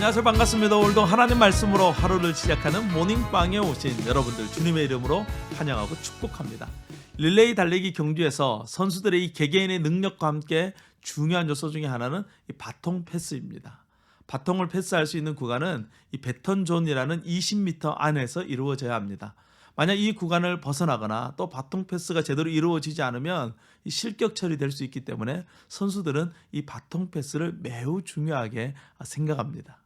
안녕하세요. 반갑습니다. 오늘도 하나님 말씀으로 하루를 시작하는 모닝빵에 오신 여러분들 주님의 이름으로 환영하고 축복합니다. 릴레이 달리기 경주에서 선수들의 이 개개인의 능력과 함께 중요한 요소 중에 하나는 이 바통 패스입니다. 바통을 패스할 수 있는 구간은 이 배턴 존이라는 20m 안에서 이루어져야 합니다. 만약 이 구간을 벗어나거나 또 바통 패스가 제대로 이루어지지 않으면 이 실격 처리될 수 있기 때문에 선수들은 이 바통 패스를 매우 중요하게 생각합니다.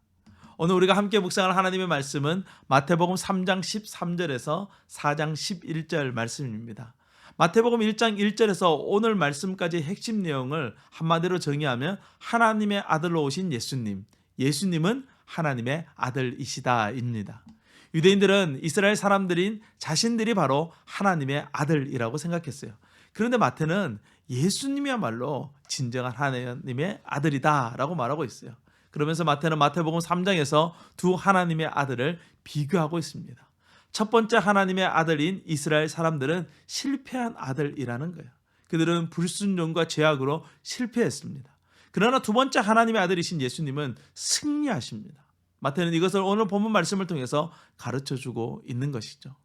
오늘 우리가 함께 묵상할 하나님의 말씀은 마태복음 3장 13절에서 4장 11절 말씀입니다. 마태복음 1장 1절에서 오늘 말씀까지 핵심 내용을 한마디로 정의하면 하나님의 아들로 오신 예수님, 예수님은 하나님의 아들이시다입니다. 유대인들은 이스라엘 사람들인 자신들이 바로 하나님의 아들이라고 생각했어요. 그런데 마태는 예수님이야말로 진정한 하나님의 아들이다라고 말하고 있어요. 그러면서 마태는 마태복음 3장에서 두 하나님의 아들을 비교하고 있습니다. 첫 번째 하나님의 아들인 이스라엘 사람들은 실패한 아들이라는 거예요. 그들은 불순종과 죄악으로 실패했습니다. 그러나 두 번째 하나님의 아들이신 예수님은 승리하십니다. 마태는 이것을 오늘 본문 말씀을 통해서 가르쳐주고 있는 것이죠.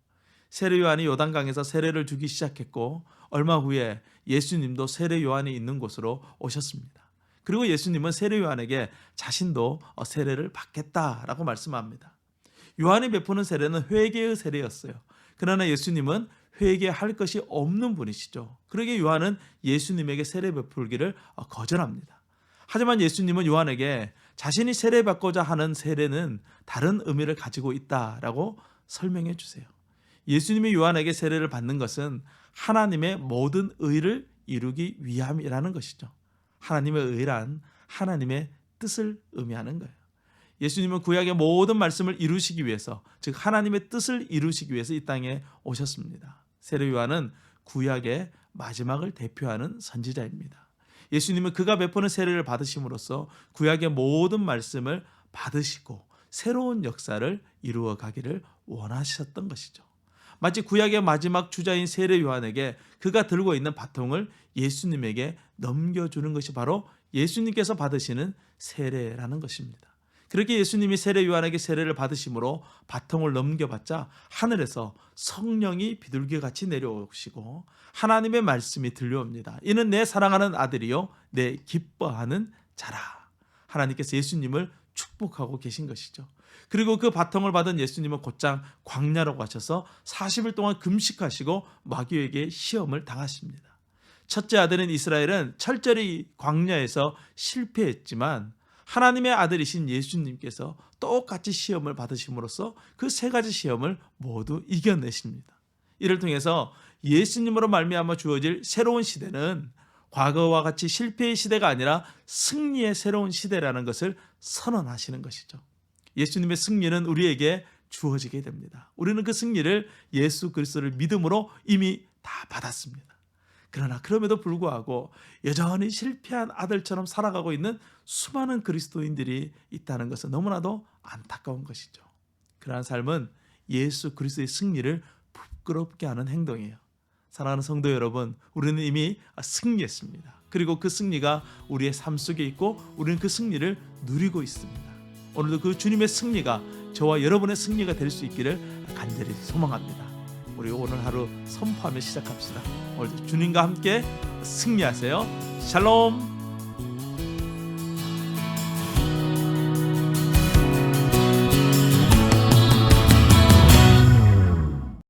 세례 요한이 요단강에서 세례를 주기 시작했고 얼마 후에 예수님도 세례 요한이 있는 곳으로 오셨습니다. 그리고 예수님은 세례 요한에게 자신도 세례를 받겠다라고 말씀합니다. 요한이 베푸는 세례는 회개의 세례였어요. 그러나 예수님은 회개할 것이 없는 분이시죠. 그러기에 요한은 예수님에게 세례 베풀기를 거절합니다. 하지만 예수님은 요한에게 자신이 세례받고자 하는 세례는 다른 의미를 가지고 있다라고 설명해 주세요. 예수님이 요한에게 세례를 받는 것은 하나님의 모든 의를 이루기 위함이라는 것이죠. 하나님의 의란 하나님의 뜻을 의미하는 거예요. 예수님은 구약의 모든 말씀을 이루시기 위해서, 즉 하나님의 뜻을 이루시기 위해서 이 땅에 오셨습니다. 세례 요한은 구약의 마지막을 대표하는 선지자입니다. 예수님은 그가 베푸는 세례를 받으심으로써 구약의 모든 말씀을 받으시고 새로운 역사를 이루어 가기를 원하셨던 것이죠. 마치 구약의 마지막 주자인 세례 요한에게 그가 들고 있는 바통을 예수님에게 넘겨주는 것이 바로 예수님께서 받으시는 세례라는 것입니다. 그렇게 예수님이 세례 요한에게 세례를 받으심으로 바통을 넘겨받자 하늘에서 성령이 비둘기같이 내려오시고 하나님의 말씀이 들려옵니다. 이는 내 사랑하는 아들이요 내 기뻐하는 자라. 하나님께서 예수님을 축복하고 계신 것이죠. 그리고 그 바통을 받은 예수님은 곧장 광야로 가셔서 40일 동안 금식하시고 마귀에게 시험을 당하십니다. 첫째 아들인 이스라엘은 철저히 광야에서 실패했지만 하나님의 아들이신 예수님께서 똑같이 시험을 받으심으로써 그 세 가지 시험을 모두 이겨내십니다. 이를 통해서 예수님으로 말미암아 주어질 새로운 시대는 과거와 같이 실패의 시대가 아니라 승리의 새로운 시대라는 것을 선언하시는 것이죠. 예수님의 승리는 우리에게 주어지게 됩니다. 우리는 그 승리를 예수 그리스도를 믿음으로 이미 다 받았습니다. 그러나 그럼에도 불구하고 여전히 실패한 아들처럼 살아가고 있는 수많은 그리스도인들이 있다는 것은 너무나도 안타까운 것이죠. 그러한 삶은 예수 그리스도의 승리를 부끄럽게 하는 행동이에요. 사랑하는 성도 여러분, 우리는 이미 승리했습니다. 그리고 그 승리가 우리의 삶 속에 있고 우리는 그 승리를 누리고 있습니다. 오늘도 그 주님의 승리가 저와 여러분의 승리가 될 수 있기를 간절히 소망합니다. 우리 오늘 하루 선포하며 시작합시다. 오늘도 주님과 함께 승리하세요. 샬롬.